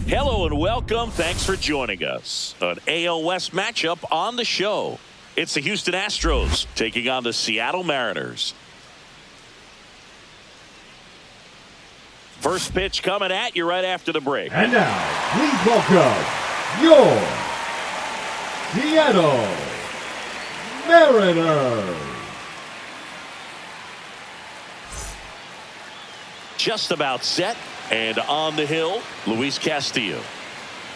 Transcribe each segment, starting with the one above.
Hello and welcome. Thanks for joining us. An AL West matchup on the show. It's the Houston Astros taking on the Seattle Mariners. First pitch coming at you right after the break. And now, please welcome your Seattle Mariners. Just about set and on the hill, Luis Castillo.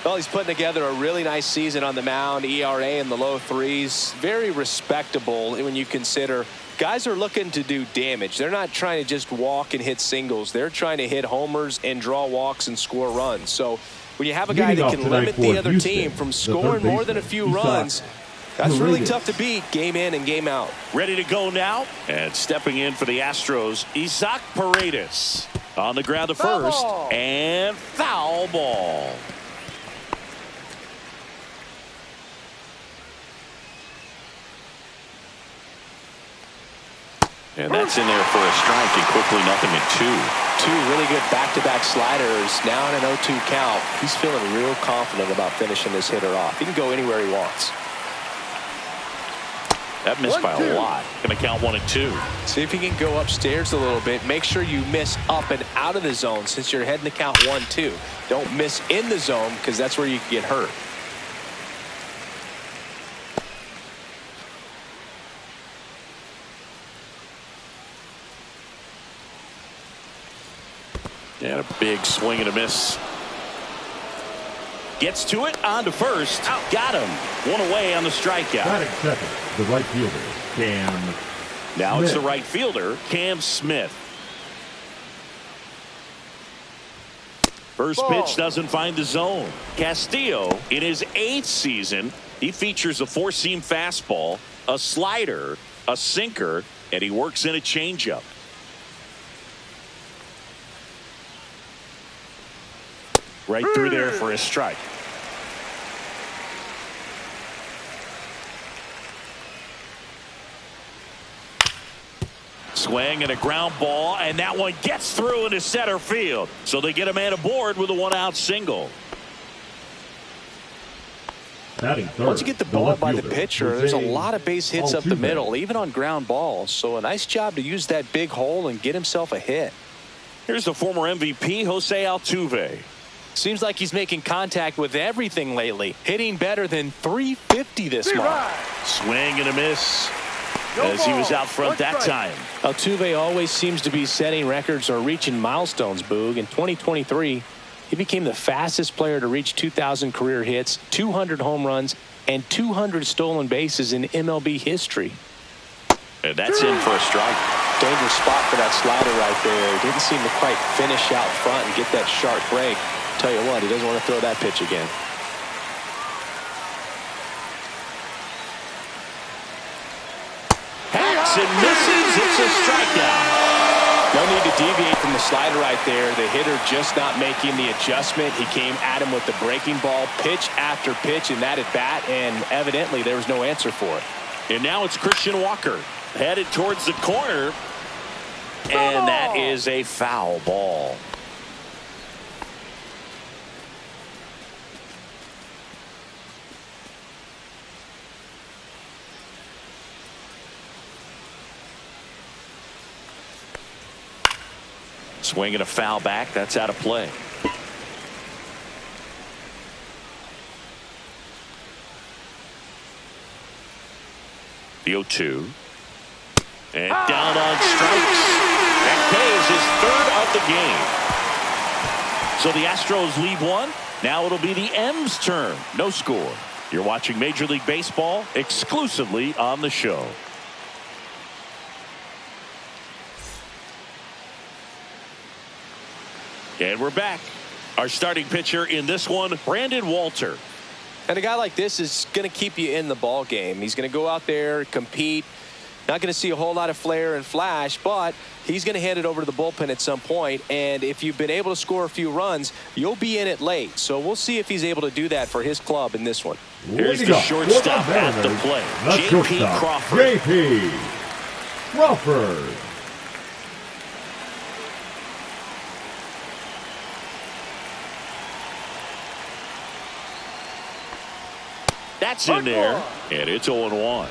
Well, he's putting together a really nice season on the mound. ERA in the low threes. Very respectable when you consider guys are looking to do damage. They're not trying to just walk and hit singles. They're trying to hit homers and draw walks and score runs. So when you have a guy that can limit the other team from scoring more than a few runs, that's really tough to beat game in and game out. Ready to go now. And stepping in for the Astros, Isaac Paredes. On the ground to first. And foul ball. And that's in there for a strike, and quickly nothing at two. Two really good back-to-back sliders. Now in an 0-2 count. He's feeling real confident about finishing this hitter off. He can go anywhere he wants. That missed by a lot. Going to count 1 and 2. See if he can go upstairs a little bit. Make sure you miss up and out of the zone since you're heading to count 1-2. Don't miss in the zone because that's where you can get hurt. And a big swing and a miss. Gets to it, on to first. Got him. One away on the strikeout. Batting second, the right fielder, Cam Now Smith. it's the right fielder, Cam Smith. First pitch doesn't find the zone. Castillo, in his 8th season, he features a 4-seam fastball, a slider, a sinker, and he works in a changeup. Right through there for a strike. Swing and a ground ball, and that one gets through into center field. So they get a man aboard with a 1-out single. Batting third, Once you get the ball by the fielder, pitcher, there's a lot of base hits up the middle, even on ground balls. So a nice job to use that big hole and get himself a hit. Here's the former MVP, Jose Altuve. Seems like he's making contact with everything lately. Hitting better than .350 this month. Swing and a miss as he was out front that time. Altuve always seems to be setting records or reaching milestones, Boog. In 2023, he became the fastest player to reach 2,000 career hits, 200 home runs, and 200 stolen bases in MLB history. And that's in for a strike. Dangerous spot for that slider right there. Didn't seem to quite finish out front and get that sharp break. Tell you what, he doesn't want to throw that pitch again. Hacks and misses. It's a strikeout. No need to deviate from the slider right there. The hitter just not making the adjustment. He came at him with the breaking ball, pitch after pitch in that at bat, and evidently there was no answer for it. And now it's Christian Walker headed towards the corner, and that is a foul ball. Swing and a foul back. That's out of play. The 0-2. And down on strikes. That pays his 3rd of the game. So the Astros lead 1. Now it'll be the M's turn. No score. You're watching Major League Baseball exclusively on the show. And we're back. Our starting pitcher in this one, Brandon Walter. And a guy like this is going to keep you in the ball game. He's going to go out there, compete. Not going to see a whole lot of flair and flash, but he's going to hand it over to the bullpen at some point. And if you've been able to score a few runs, you'll be in it late. So we'll see if he's able to do that for his club in this one. Here's the shortstop at the plate, J.P. Crawford. J.P. Crawford. That's in there, and it's 0-1.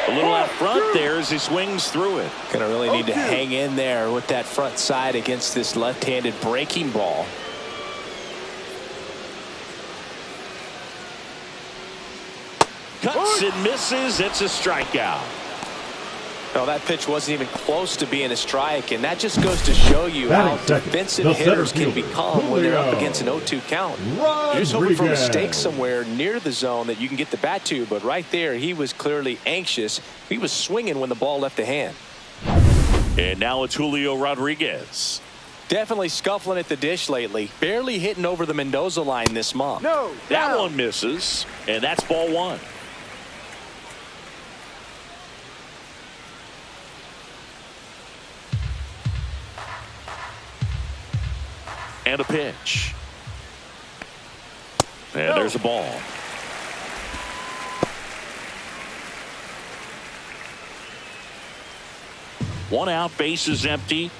A little out front there as he swings through it. Gonna really need to hang in there with that front side against this left-handed breaking ball. Cuts and misses. It's a strikeout. No, that pitch wasn't even close to being a strike, and that just goes to show you how defensive hitters can become when they're up against an 0-2 count. You're just hoping for a mistake somewhere near the zone that you can get the bat to, but right there, he was clearly anxious. He was swinging when the ball left the hand. And now it's Julio Rodriguez. Definitely scuffling at the dish lately. Barely hitting over the Mendoza line this month. That one misses, and that's ball one. And a pitch. And there's a ball. One out, base is empty.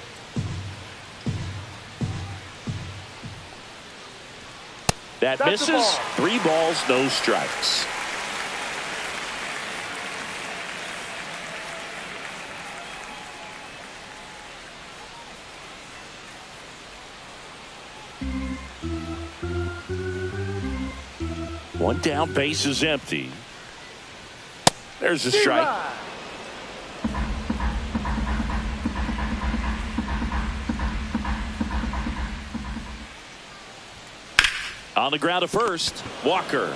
That misses. 3 balls, no strikes. One down, base is empty. There's a strike. On the ground to first, Walker.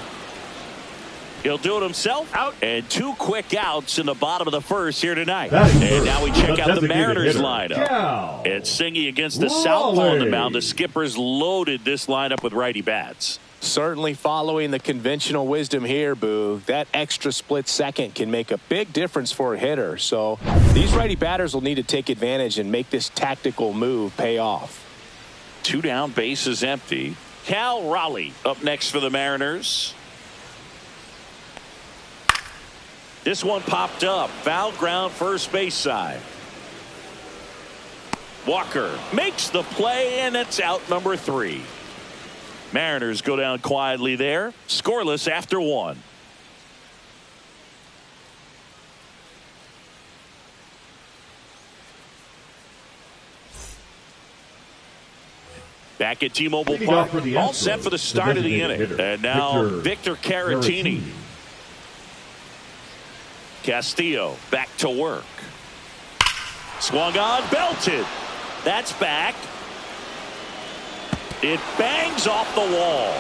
He'll do it himself. Out. And 2 quick outs in the bottom of the first here tonight. And now we check out the Mariners lineup. It's Singy against the southpaw on the mound. The skipper's loaded this lineup with righty bats. Certainly following the conventional wisdom here, Boo. That extra split second can make a big difference for a hitter. So these righty batters will need to take advantage and make this tactical move pay off. 2 down, base is empty. Cal Raleigh up next for the Mariners. This one popped up. Foul ground, first base side. Walker makes the play, and it's out number 3. Mariners go down quietly there. Scoreless after 1. Back at T-Mobile Park, all set for the start of the inning. And now Victor Caratini. Castillo back to work. Swung on, belted. That's back. It bangs off the wall.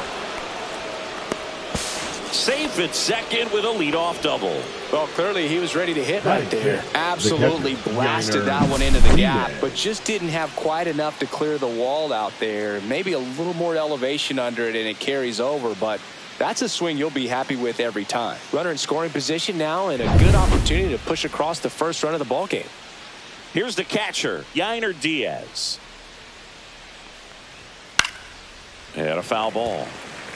Safe at second with a leadoff double. Well, clearly he was ready to hit right there. Absolutely blasted that one into the gap, but just didn't have quite enough to clear the wall out there. Maybe a little more elevation under it, and it carries over, but that's a swing you'll be happy with every time. Runner in scoring position now, and a good opportunity to push across the first run of the ballgame. Here's the catcher, Yainer Diaz. And a foul ball.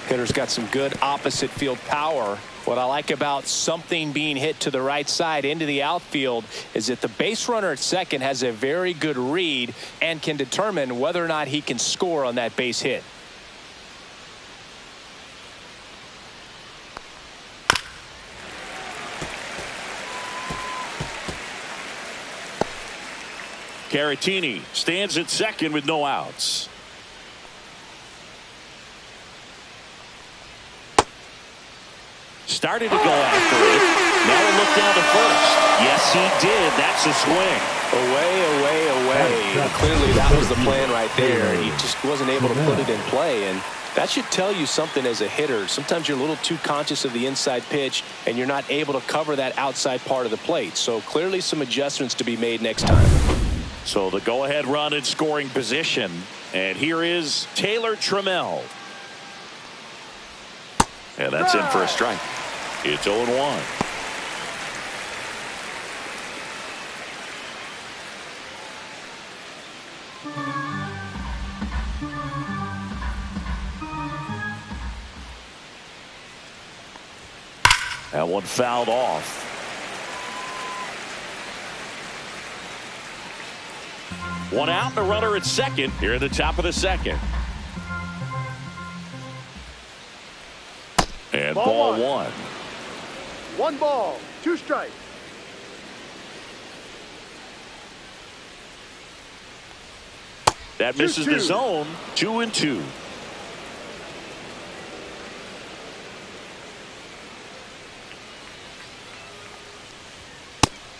Hitter's got some good opposite field power. What I like about something being hit to the right side into the outfield is that the base runner at second has a very good read and can determine whether or not he can score on that base hit. Caratini stands at second with no outs. Started to go after it. Now a look down to first. Yes, he did. That's a swing. Away. Clearly that was the plan right there. He just wasn't able to put it in play, and that should tell you something as a hitter. Sometimes you're a little too conscious of the inside pitch, and you're not able to cover that outside part of the plate. So clearly some adjustments to be made next time. So the go-ahead run in scoring position. And here is Taylor Trammell. And that's in for a strike. It's 0-1. That one fouled off. One out and a runner at second here at the top of the second. And ball one. 1 ball, 2 strikes. That misses the zone. 2-2.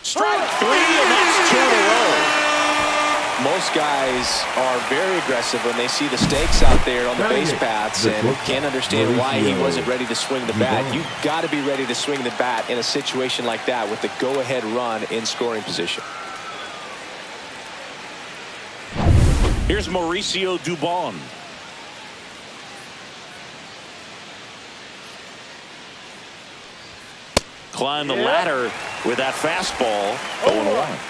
Strike 3, and that's 2 in a row. Most guys are very aggressive when they see the stakes out there on the base paths and can't understand why he wasn't ready to swing the bat. You've got to be ready to swing the bat in a situation like that with the go-ahead run in scoring position. Here's Mauricio Dubon. Climb the ladder with that fastball. 0-1.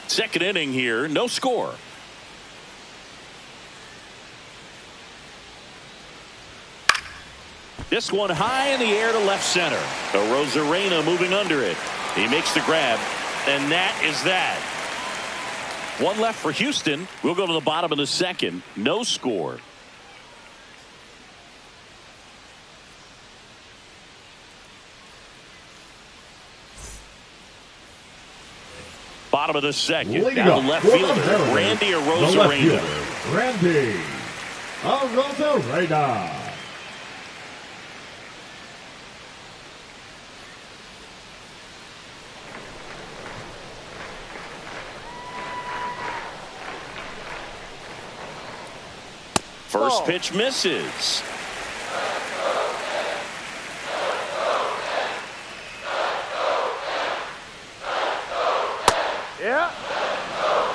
Second inning here, no score. This one high in the air to left center. Rosarena moving under it. He makes the grab, and that is that. One left for Houston. We'll go to the bottom of the second. No score. Bottom of the second. Down the left fielder, Randy Rosarena. Randy Rosarena. First pitch misses.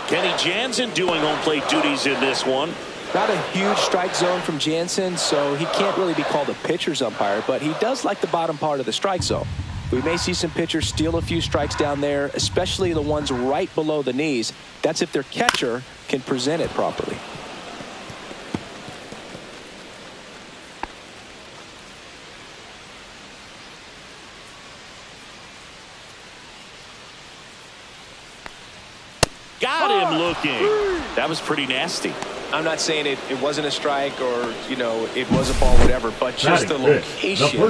Kenny Jansen doing home plate duties in this one. Not a huge strike zone from Jansen, so he can't really be called a pitcher's umpire, but he does like the bottom part of the strike zone. We may see some pitchers steal a few strikes down there, especially the ones right below the knees. That's if their catcher can present it properly. Got him looking. That was pretty nasty. I'm not saying it wasn't a strike or, you know, it was a ball, whatever, but just the location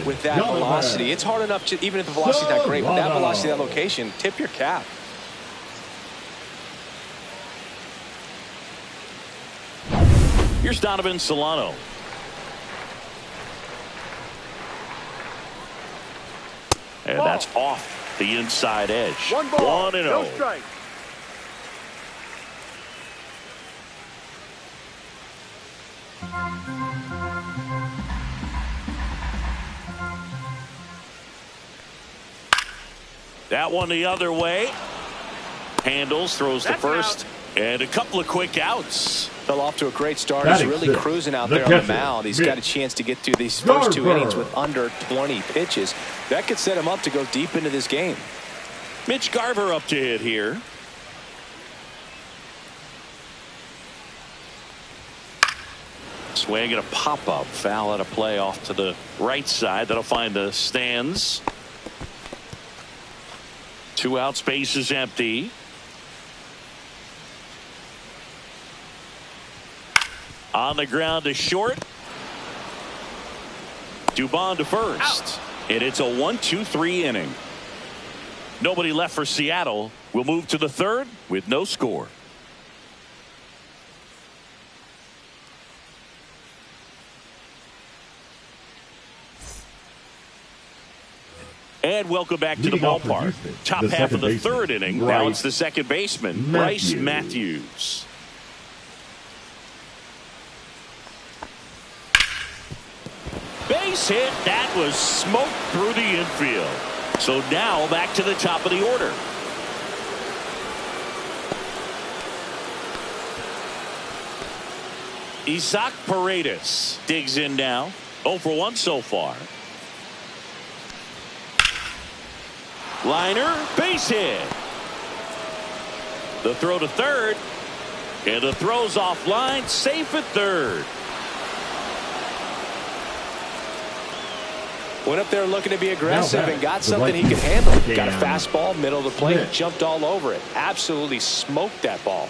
with that velocity. It's hard enough to, even if the velocity's not great, with that velocity, that location, tip your cap. Here's Donovan Solano. And that's off the inside edge. 1 ball, 1-0. no strike. That one the other way. Handles, throws to first, and a couple of quick outs. Fell off to a great start. He's really cruising out there on the mound. He's got a chance to get through these first 2 innings with under 20 pitches. That could set him up to go deep into this game. Mitch Garver up to hit here. Swing and a pop-up. Foul at a play off to the right side. That'll find the stands. 2 out, space is empty. On the ground to short. Dubon to first. And it's a 1-2-3 inning. Nobody left for Seattle. We'll move to the third with no score. And welcome back to the ballpark. Top half of the third inning. Now it's the second baseman, Bryce Matthews. Base hit. That was smoked through the infield. So now back to the top of the order. Isaac Paredes digs in now. 0 for 1 so far. Liner, base hit. The throw to third. And the throw's offline, safe at third. Went up there looking to be aggressive and got something right he could handle. Got a Cam fastball, middle of the plate, Smith. jumped all over it. Absolutely smoked that ball.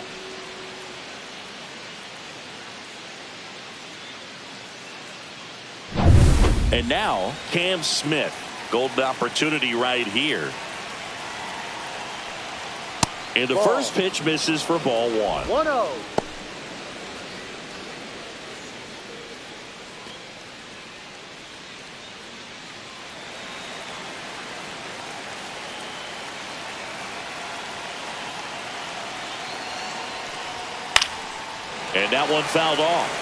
And now Cam Smith. Golden opportunity right here. And the first pitch misses for ball 1. 1-0. And that one fouled off.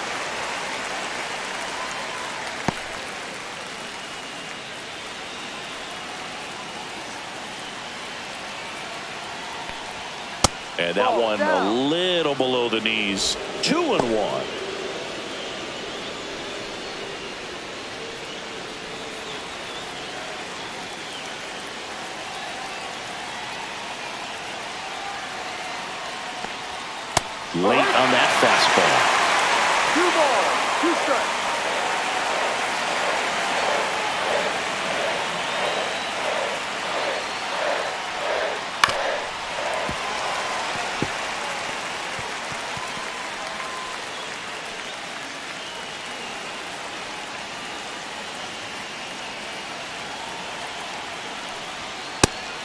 And that one a little below the knees. 2-1. Late on that fastball. 2 balls, 2 strikes.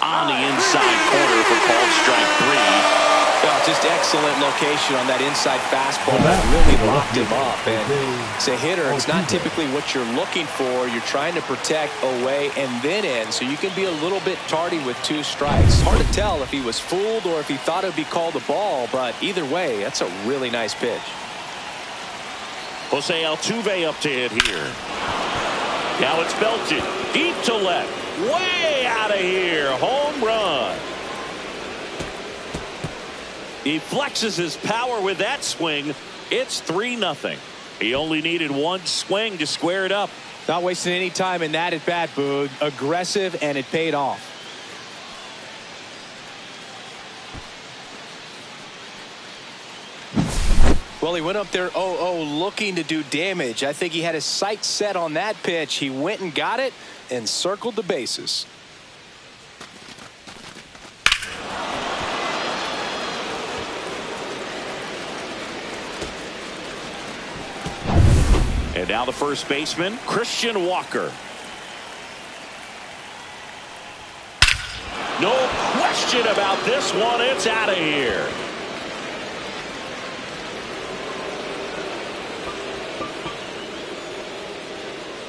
On the inside corner for called strike 3. Well, just excellent location on that inside fastball that really locked him up. And as a hitter, it's not typically what you're looking for. You're trying to protect away and then in, so you can be a little bit tardy with 2 strikes. Hard to tell if he was fooled or if he thought it would be called a ball, but either way, that's a really nice pitch. Jose Altuve up to hit here. Now it's belted deep to left. Way out of here. Home run. He flexes his power with that swing. It's 3-0. He only needed 1 swing to square it up. Not wasting any time in that at bat, Boog. Aggressive, and it paid off. Well, he went up there 0-0 looking to do damage. I think he had his sights set on that pitch. He went and got it and circled the bases. And now the first baseman, Christian Walker. No question about this one. It's out of here.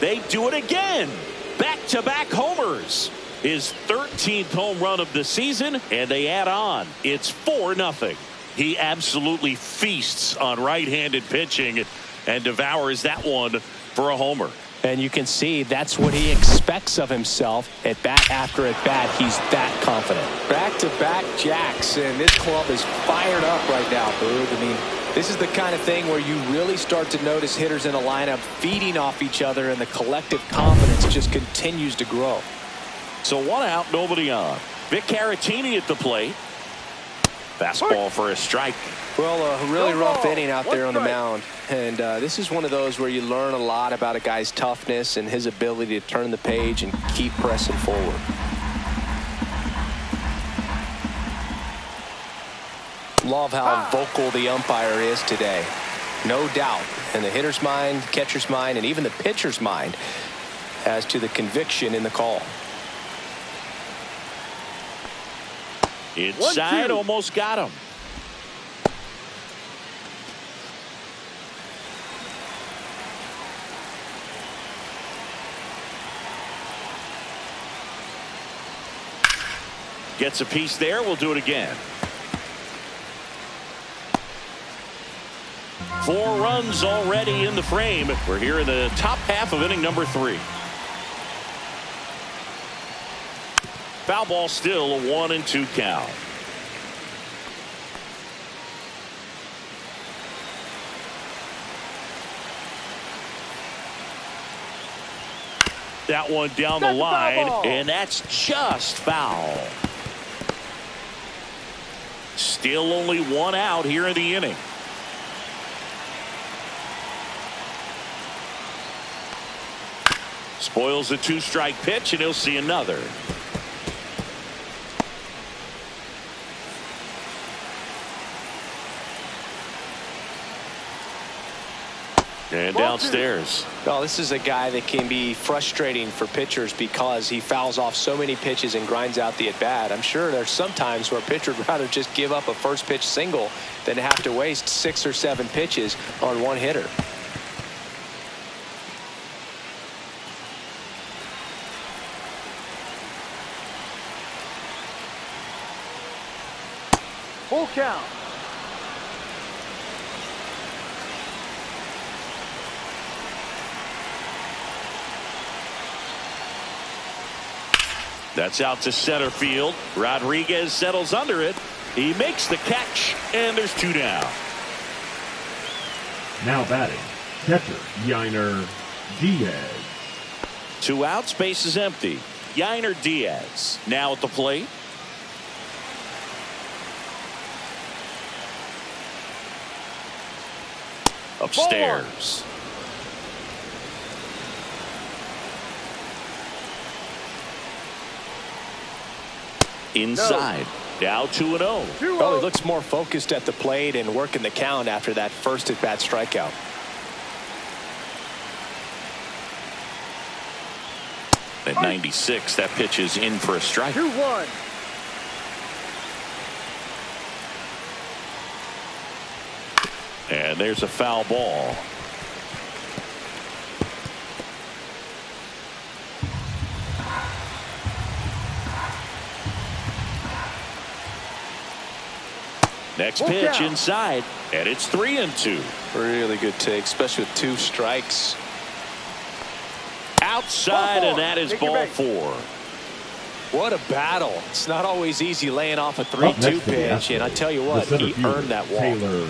They do it again. Back-to-back homers. His 13th home run of the season, and they add on. It's 4-0. He absolutely feasts on right-handed pitching and devours that one for a homer. And you can see that's what he expects of himself at bat after at bat. He's that confident. Back-to-back jacks, and this club is fired up right now, Boog. I mean, this is the kind of thing where you really start to notice hitters in a lineup feeding off each other, and the collective confidence just continues to grow. So 1 out, nobody on. Vic Caratini at the plate. Fastball for a strike. Well, a really rough inning out there on the mound. And this is one of those where you learn a lot about a guy's toughness and his ability to turn the page and keep pressing forward. Love how vocal the umpire is today. No doubt in the hitter's mind, catcher's mind, and even the pitcher's mind as to the conviction in the call. Inside, almost got him. Gets a piece there. We'll do it again. 4 runs already in the frame. We're here in the top half of inning number 3. Foul ball, still a 1-2 count. That one down the line, and that's just foul. Still only 1 out here in the inning. Spoils a 2-strike pitch, and he'll see another. And downstairs. Well, this is a guy that can be frustrating for pitchers because he fouls off so many pitches and grinds out the at-bat. I'm sure there's some times where a pitcher would rather just give up a first pitch single than have to waste 6 or 7 pitches on one hitter. Full count. That's out to center field. Rodriguez settles under it. He makes the catch, and there's 2 down. Now batting, catcher Yainer Diaz. 2 outs, base is empty. Yainer Diaz now at the plate. Upstairs. Inside. Now 2-0. Well, he looks more focused at the plate and working the count after that first at-bat strikeout. At 96, that pitch is in for a strike. 2-1. And there's a foul ball. Next pitch inside, and it's 3-2. Really good take, especially with 2 strikes. Outside, and that is ball 4. What a battle. It's not always easy laying off a 3-2 pitch, and I tell you what, he earned that walk.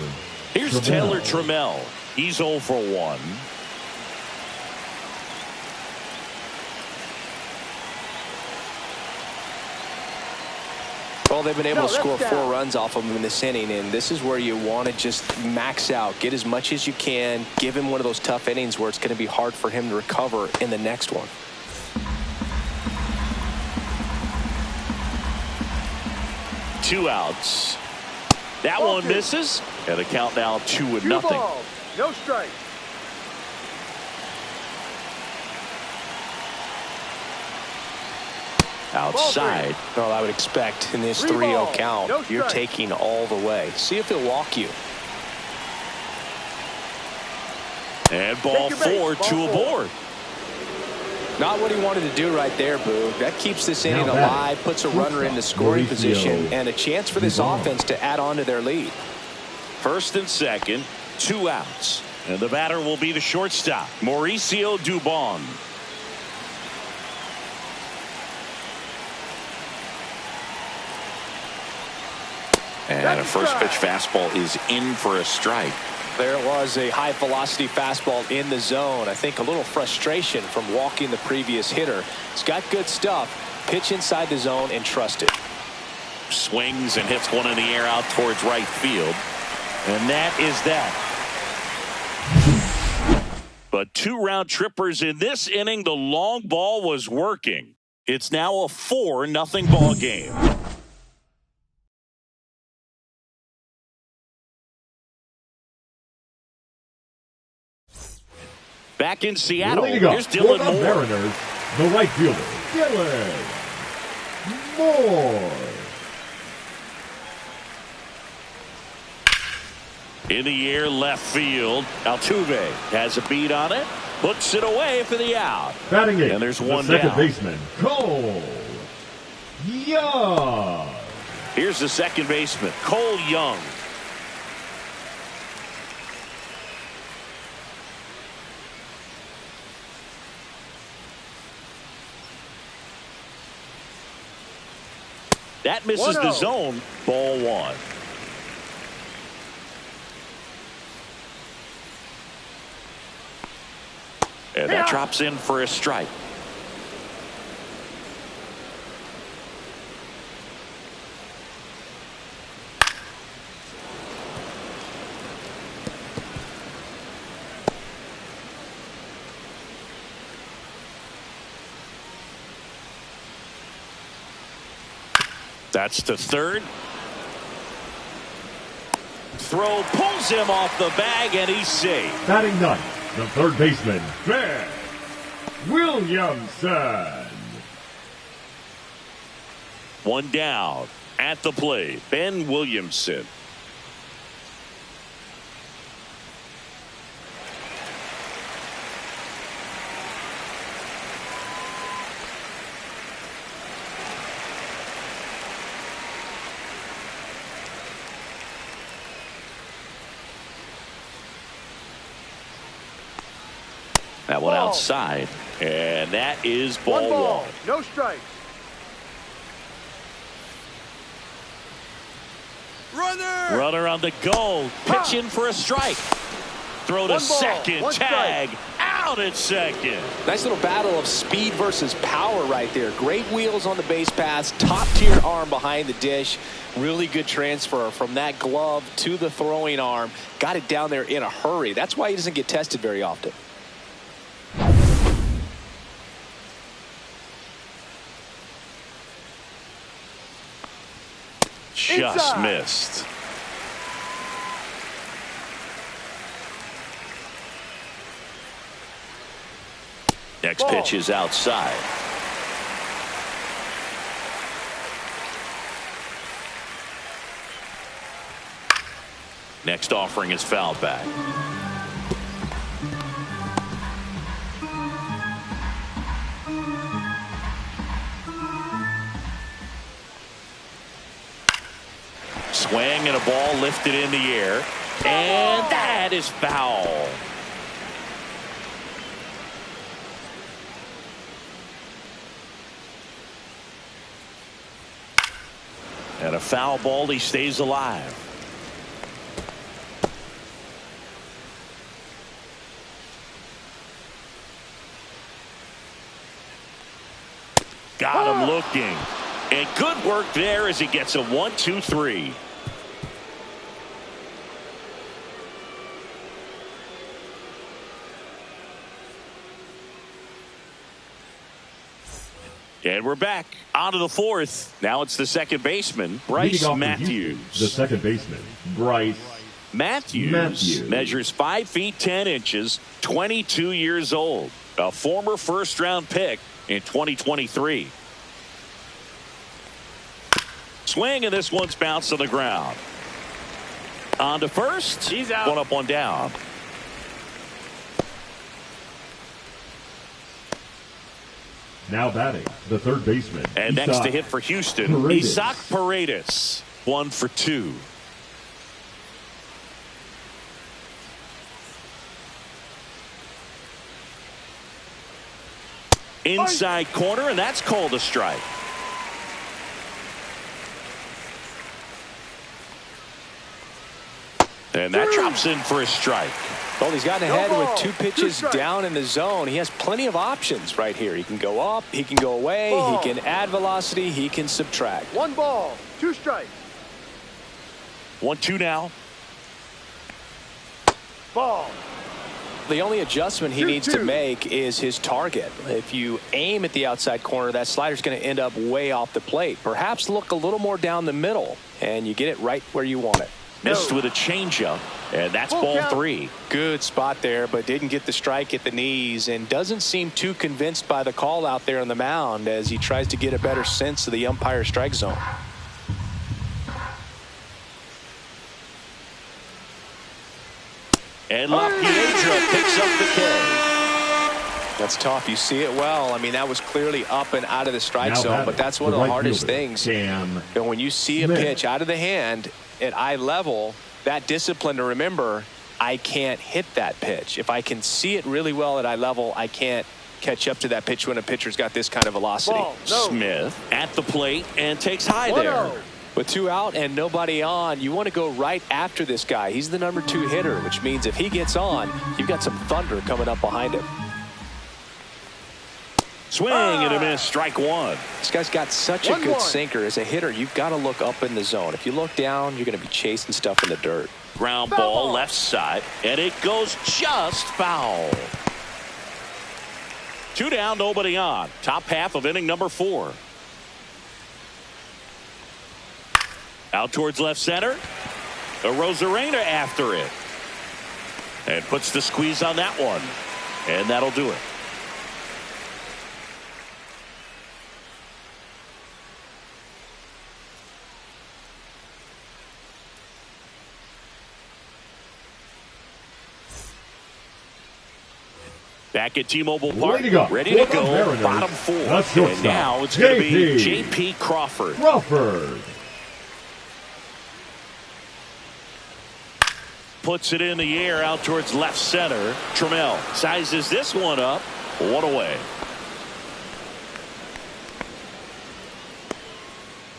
Here's Taylor Trammell. He's 0 for 1. Well, they've been able to score 4 runs off of him in this inning, and this is where you want to just max out, get as much as you can, give him one of those tough innings where it's going to be hard for him to recover in the next one. Two outs. That one misses, and the count now 2-0. No strike. Outside. Well, I would expect in this 3-0 count, you're taking all the way. See if he'll walk you. And ball 4, 2 aboard. Not what he wanted to do right there, Boo. That keeps this inning alive, puts a runner in the scoring position, and a chance for this offense to add on to their lead. First and second, 2 outs. And the batter will be the shortstop, Mauricio Dubon. And a first pitch fastball is in for a strike. There was a high velocity fastball in the zone. I think a little frustration from walking the previous hitter. It's got good stuff. Pitch inside the zone and trust it. Swings and hits one in the air out towards right field. And that is that. But 2 round trippers in this inning. The long ball was working. It's now a 4-0 ball game. Back in Seattle, here's Dylan Moore. Mariners, the right fielder, Dylan Moore. In the air, left field. Altuve has a beat on it, puts it away for the out. Batting it, and there's one second down. Baseman, Cole Young. Here's the second baseman, Cole Young. That misses the zone. Ball 1. And that drops in for a strike. That's to third. Throw pulls him off the bag, and he's safe. Batting ninth, the third baseman, Ben Williamson. One down at the plate, Ben Williamson. That one outside, and that is ball one. No strikes. Runner on the go, pitching for a strike. Throw to second, tag, out at second. Nice little battle of speed versus power right there. Great wheels on the base paths, top tier arm behind the dish. Really good transfer from that glove to the throwing arm. Got it down there in a hurry. That's why he doesn't get tested very often. Just missed. Next pitch is outside. Next offering is fouled back. Swing and a ball lifted in the air, and that is foul. And a foul ball, he stays alive. Got him looking. And good work there as he gets a 1-2-3. And we're back on to the fourth. Now it's the second baseman, Bryce Matthews. The second baseman, Bryce Matthews measures 5 feet 10 inches, 22 years old. A former first-round pick in 2023. Swing, and this one's bounced on the ground. On to first. He's out. One up, one down. now batting, the third baseman. And next to hit for Houston, Isaac Paredes. 1 for 2. Inside corner, and that's called a strike. And that drops in for a strike. Well, he's gotten ahead with 2 pitches down in the zone. He has plenty of options right here. He can go up, he can go away, he can add velocity, he can subtract. 1 ball, 2 strikes. 1-2 now. Ball. The only adjustment he needs to make is his target. If you aim at the outside corner, that slider's going to end up way off the plate. Perhaps look a little more down the middle, and you get it right where you want it. Missed with a changeup, and that's ball 3. Good spot there, but didn't get the strike at the knees, and doesn't seem too convinced by the call out there on the mound as he tries to get a better sense of the umpire strike zone. And La Piedra picks up the K. That's tough. You see it well. I mean, that was clearly up and out of the strike zone, but that's one of the hardest things. And when you see a pitch out of the hand at eye level, that discipline to remember, I can't hit that pitch. If I can see it really well at eye level, I can't catch up to that pitch when a pitcher's got this kind of velocity. Smith at the plate and takes high there. With 2 out and nobody on, you want to go right after this guy. He's the number 2 hitter, which means if he gets on, you've got some thunder coming up behind him. Swing and a miss, strike 1. This guy's got such a good sinker. As a hitter, you've got to look up in the zone. If you look down, you're going to be chasing stuff in the dirt. Ground ball left side, and it goes just foul. 2 down, nobody on. Top half of inning number 4. Out towards left center. Rosarena after it. And puts the squeeze on that one. And that'll do it. Back at T-Mobile Park, ready to go, bottom four. And now it's going to be J.P. Crawford. Puts it in the air out towards left center. Trammell sizes this one up. One away.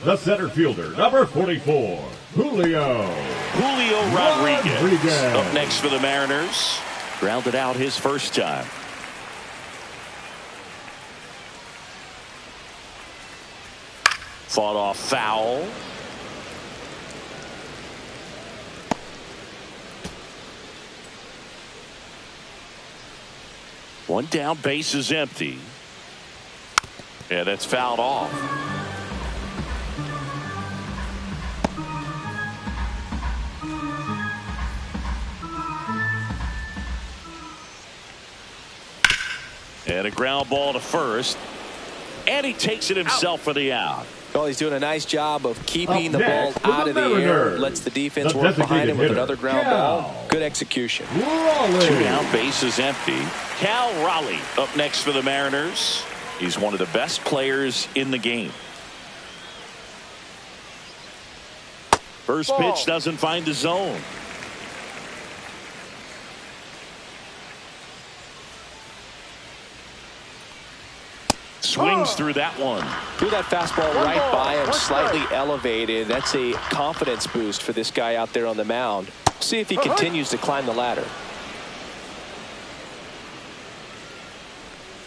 The center fielder, number 44, Julio Rodriguez. Up next for the Mariners. Grounded out his first time. Fought off foul. One down, base is empty. And that's fouled off. And a ground ball to first. And he takes it himself for the out. Well, he's doing a nice job of keeping the ball out of the air. Lets the defense work behind him with another ground ball. Good execution. Two down, base is empty. Cal Raleigh up next for the Mariners. He's one of the best players in the game. First pitch doesn't find the zone. Swings through that one. Threw that fastball right by him, slightly elevated. That's a confidence boost for this guy out there on the mound. See if he continues to climb the ladder.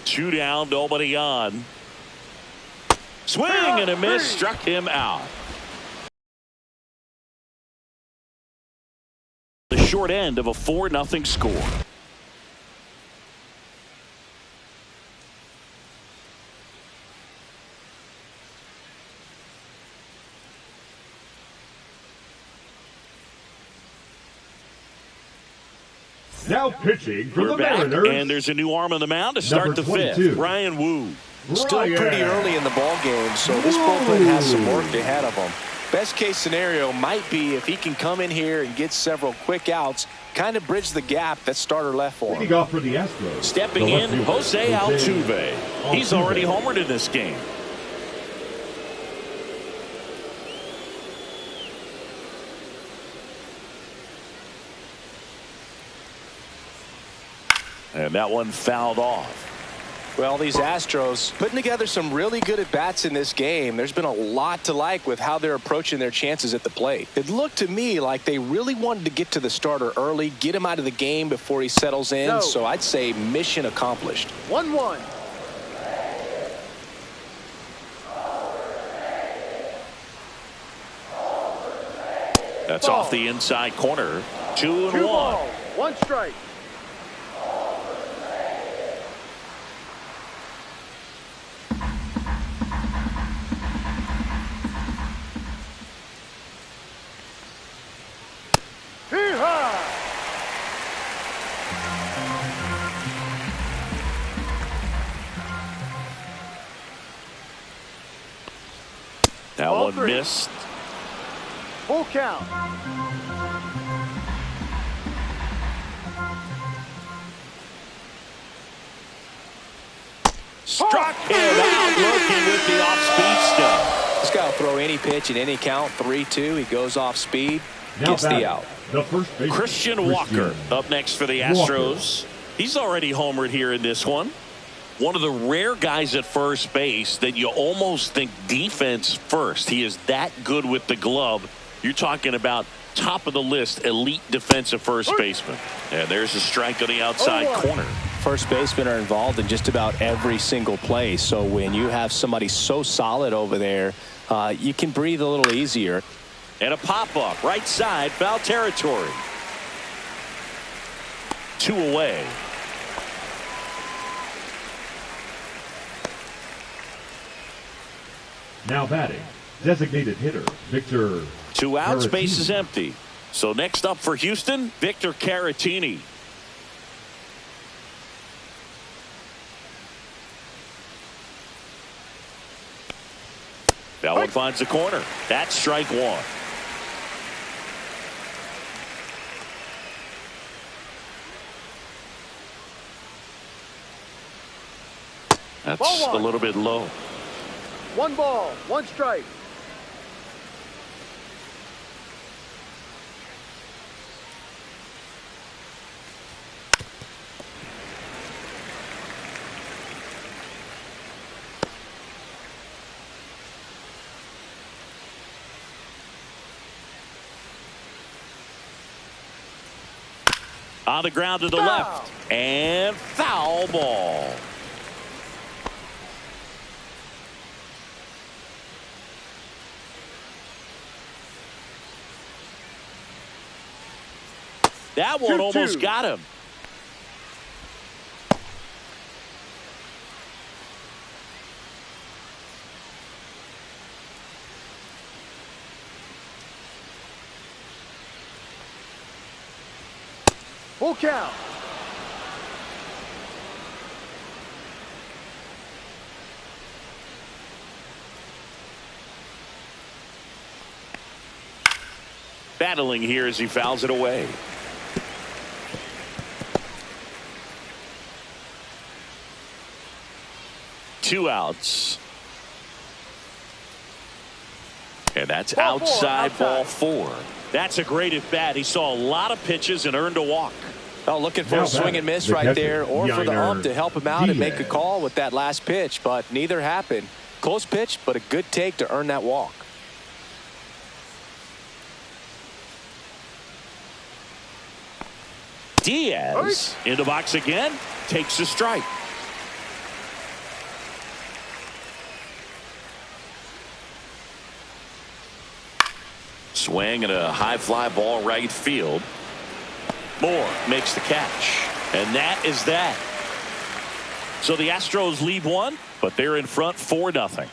Two down, nobody on. Swing and a miss, struck him out. The short end of a 4-0 score. Now pitching for the Mariners. And there's a new arm on the mound to start the fifth. Ryan Wu. Still pretty early in the ball game, so this bullpen has some work ahead of him. Best case scenario might be if he can come in here and get several quick outs, kind of bridge the gap that starter left for him. Leading off for the Astros. Stepping in, Jose Altuve. He's already homered in this game. And that one fouled off. Well, these Astros putting together some really good at-bats in this game. There's been a lot to like with how they're approaching their chances at the plate. It looked to me like they really wanted to get to the starter early, get him out of the game before he settles in. So I'd say mission accomplished. 1-1. That's off the inside corner. 2-1. 1 strike. That one missed. Full count. Struck him out looking with the off-speed stuff. This guy will throw any pitch in any count. 3-2. He goes off speed. Gets the out. Christian Walker up next for the Astros. He's already homered here in this one. One of the rare guys at first base that you almost think defense first. He is that good with the glove. You're talking about top of the list elite defensive first baseman. And there's a strike on the outside corner. First basemen are involved in just about every single play. So when you have somebody so solid over there, you can breathe a little easier. And a pop-up right side, foul territory. 2 away. Now batting, Designated hitter, Victor. 2 outs, Caratini. base is empty. So next up for Houston, Victor Caratini. That one finds the corner. That's strike one. That's a little bit low. 1 ball, 1 strike. On the ground to the left. And foul ball. That one almost got him. Full count. Battling here as he fouls it away. Two outs. And that's outside ball 4. That's a great at bat. He saw a lot of pitches and earned a walk. Oh, looking for a swing and miss right there, or for the ump to help him out and make a call with that last pitch, but neither happened. Close pitch, but a good take to earn that walk. Diaz in the box again, takes a strike. Swing and a high fly ball right field. Moore makes the catch, and that is that. So the Astros lead 1, but they're in front 4-0.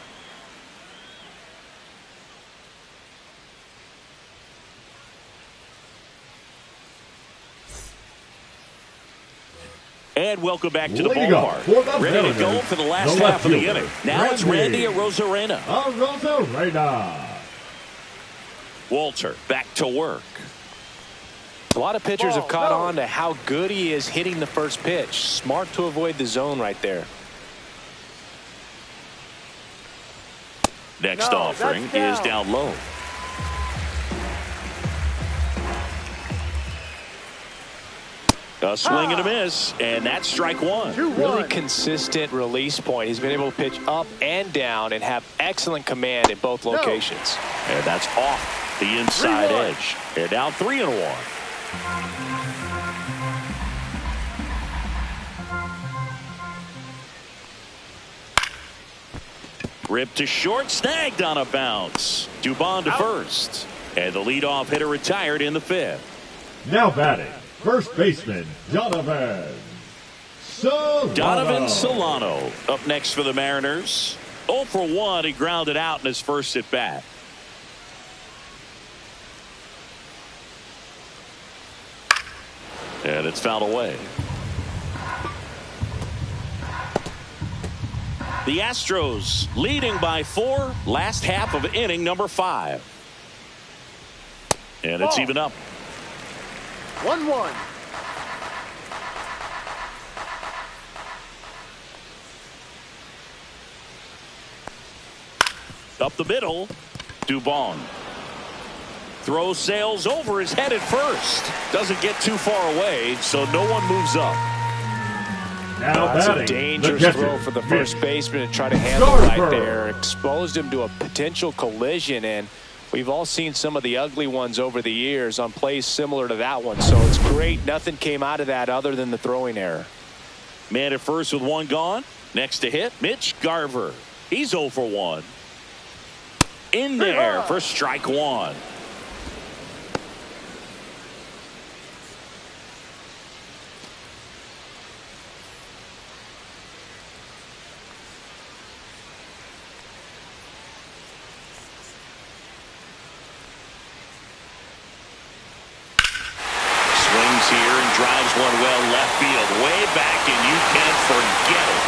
And welcome back to the ballpark. Ready to go for the last half of the inning. Now it's Randy Arozarena. Walter back to work. A lot of pitchers have caught on to how good he is hitting the first pitch. Smart to avoid the zone right there. Next offering is down low. A swing and a miss, and that's strike 1. Really consistent release point. He's been able to pitch up and down and have excellent command in both locations. And that's off the inside edge. And now 3-1. Ripped to short, snagged on a bounce. Dubon to first. And the leadoff hitter retired in the 5th. Now batting, first baseman, Donovan Solano up next for the Mariners. 0 for 1, he grounded out in his first at bat. And it's fouled away. The Astros leading by 4, last half of inning number 5. And it's even up. 1-1. Up the middle, Dubon. Throw sails over his head at first. Doesn't get too far away, so no one moves up. Now that's a dangerous throw for the first baseman to try to handle right there. Exposed him to a potential collision, and we've all seen some of the ugly ones over the years on plays similar to that one. So it's great nothing came out of that other than the throwing error. Man at first with 1 gone. Next to hit, Mitch Garver. He's 0 for 1. In there for strike 1. here and drives one well left field. Way back, and you can't forget it.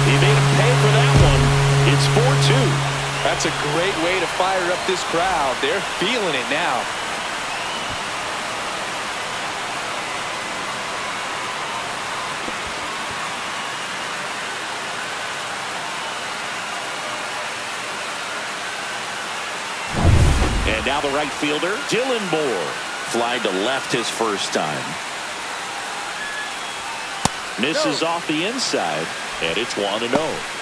He made him pay for that one. It's 4-2. That's a great way to fire up this crowd. They're feeling it now. And now the right fielder, Dylan Moore, flying to left his first time. Misses off the inside, and it's 1-0.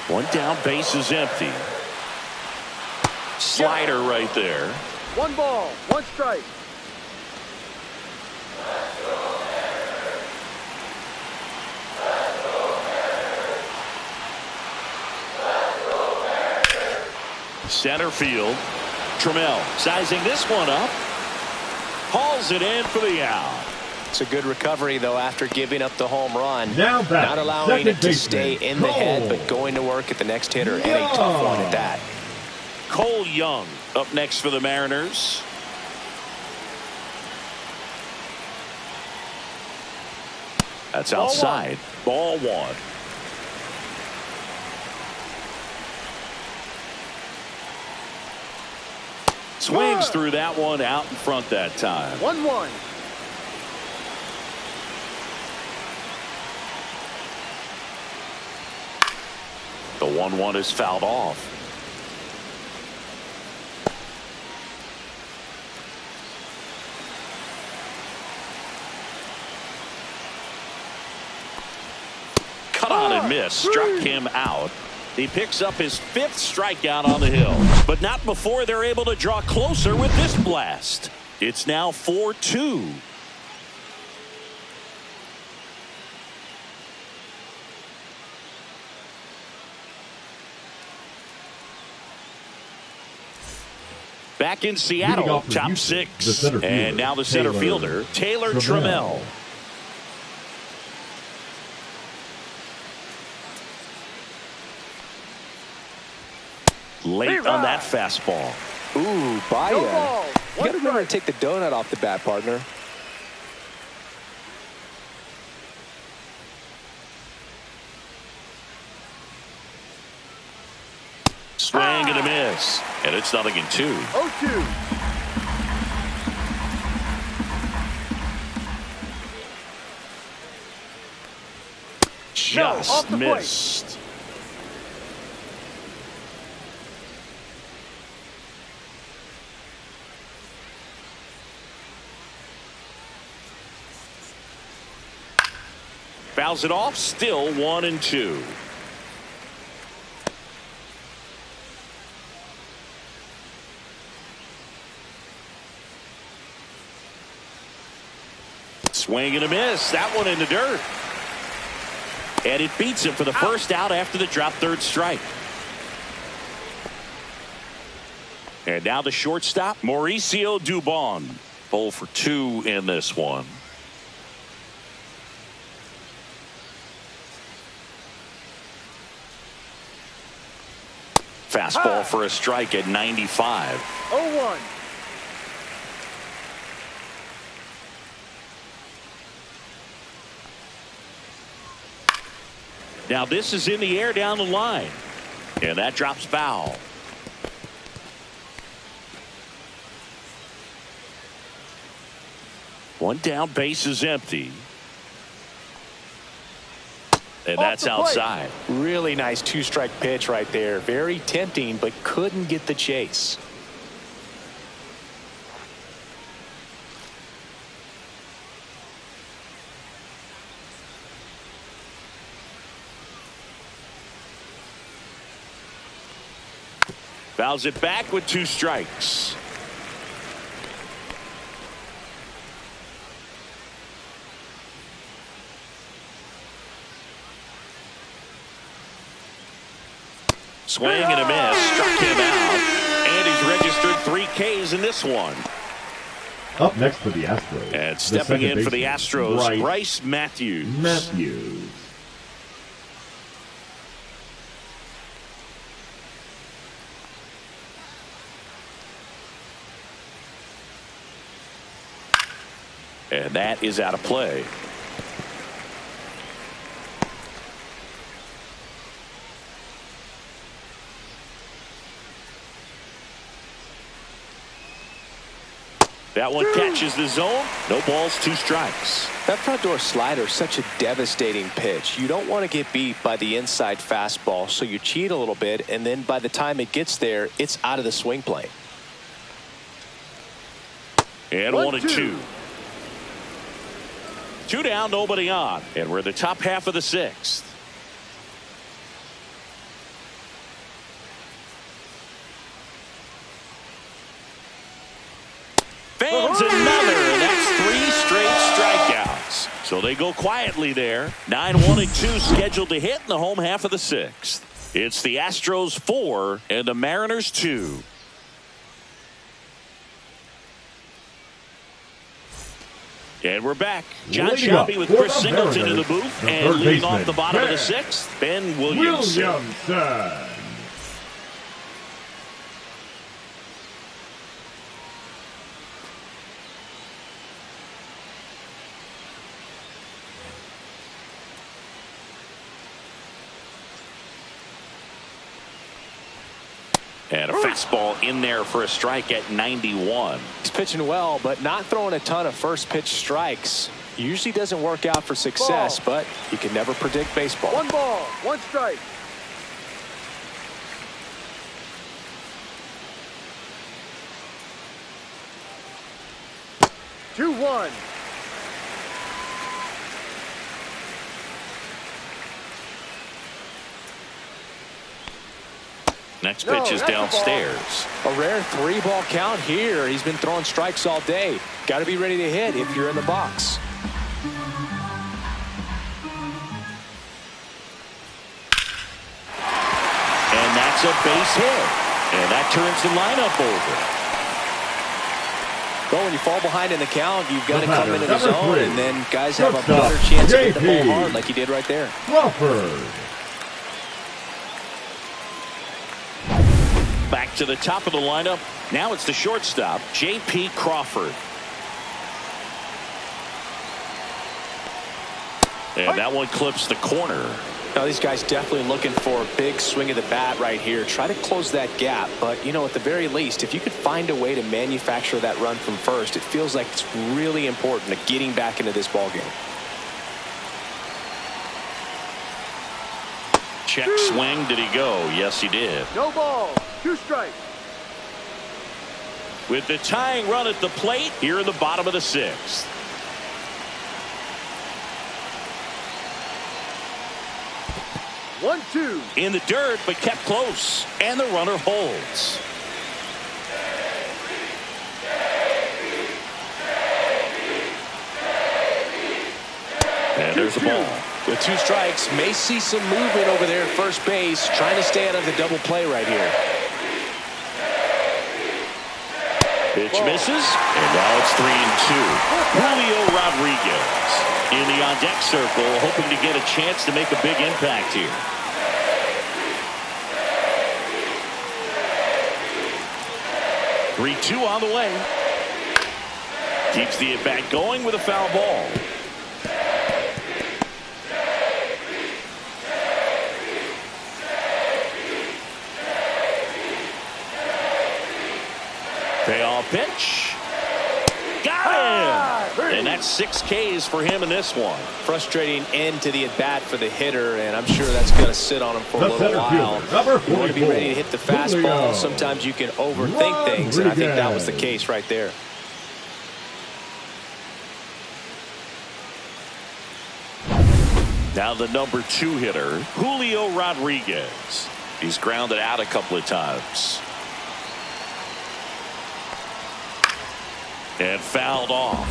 One down, base is empty. Slider right there. 1 ball, 1 strike. Center field. Trammell sizing this one up. Hauls it in for the out. It's a good recovery, though, after giving up the home run. Now not allowing it to stay in the head, but going to work at the next hitter, and a tough one at that. Cole Young up next for the Mariners. That's outside. Ball 1. Swings through that one, out in front that time. 1-1. The 1-1 is fouled off. Cut on and miss. Struck him out. He picks up his 5th strikeout on the hill, but not before they're able to draw closer with this blast. It's now 4-2. Back in Seattle, top 6. And now the center fielder, Taylor Trammell. Late on that fastball. Ooh, buy-in. You got to remember to take the donut off the bat, partner. Swing and a miss. And it's 0-2. 0-2. Just missed. Fouls it off, still 1-2. Swing and a miss. That one in the dirt. And it beats him for the first out after the drop 3rd strike. And now the shortstop, Mauricio Dubon. 0 for 2 in this one. Fastball for a strike at 95. 0-1. Now this is in the air down the line. And that drops foul. One down, base is empty. And that's outside. Really nice 2-strike pitch right there. Very tempting, but couldn't get the chase. Fouls it back with 2 strikes. Swing and a miss. Struck him out. And he's registered 3 Ks in this one. Up next for the Astros. And stepping in for the Astros, Bryce Matthews. And that is out of play. That one catches the zone. No balls, 2 strikes. That front door slider is such a devastating pitch. You don't want to get beat by the inside fastball, so you cheat a little bit, and then by the time it gets there, it's out of the swing plane. And 1-2. 2 down, nobody on. And we're in the top half of the 6th. Fans another, and that's 3 straight strikeouts. So they go quietly there. 9-1-2 scheduled to hit in the home half of the 6th. It's the Astros 4 and the Mariners 2. And we're back. John Shelby with Chris Singleton in the booth. And leading off the bottom of the 6th, Ben Williamson. And a fastball in there for a strike at 91. He's pitching well, but not throwing a ton of first pitch strikes. Usually doesn't work out for success, but you can never predict baseball. 1 ball, 1 strike. Two, 1. Next pitch is downstairs. A rare 3-ball count here. He's been throwing strikes all day. Got to be ready to hit if you're in the box. And that's a base hit. And that turns the lineup over. Well, when you fall behind in the count, you've got to come into the zone, and then guys have a better chance to hit the ball hard like he did right there. Crawford. Back to the top of the lineup. Now it's the shortstop, J.P. Crawford. And that one clips the corner. Now these guys definitely looking for a big swing of the bat right here. Try to close that gap. But, you know, at the very least, if you could find a way to manufacture that run from first, it feels like it's really important to getting back into this ballgame. Check swing. Did he go? Yes, he did. No ball. 2 strikes. With the tying run at the plate here in the bottom of the 6th. One, 2. In the dirt, but kept close. And the runner holds. And there's a ball. With 2 strikes, may see some movement over there at first base, trying to stay out of the double play right here. Pitch misses, and now it's 3-2. Julio Rodriguez in the on-deck circle, hoping to get a chance to make a big impact here. Three-2 on the way. Keeps the at-bat going with a foul ball. Payoff pitch. Got him! And that's 6 Ks for him in this one. Frustrating end to the at-bat for the hitter, and I'm sure that's going to sit on him for a little while. You want to be ready to hit the fastball. Sometimes you can overthink things, and I think that was the case right there. Now the number 2 hitter, Julio Rodriguez. He's grounded out a couple of times. And fouled off.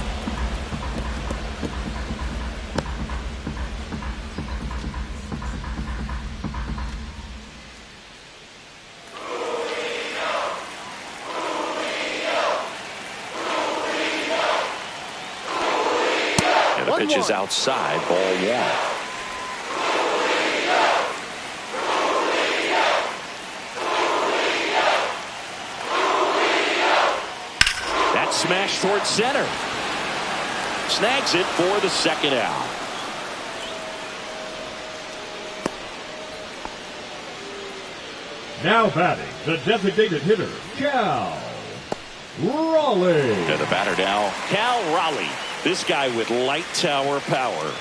And the pitch is outside, ball 1. Smash towards center. Snags it for the second out. Now batting, the designated hitter, Cal Raleigh. And the batter now, Cal Raleigh. This guy with light tower power.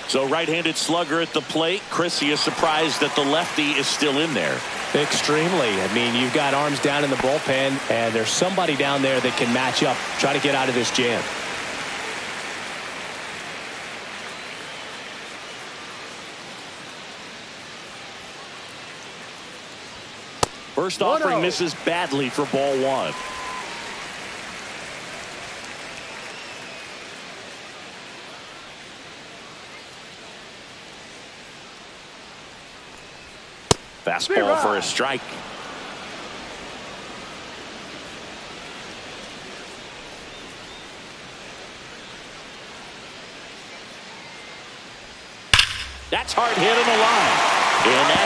So right-handed slugger at the plate. Chrissy is surprised that the lefty is still in there. Extremely. I mean, you've got arms down in the bullpen, and there's somebody down there that can match up, try to get out of this jam. First offering misses badly for ball one. Fastball for a strike. That's hard hit on the line. And that's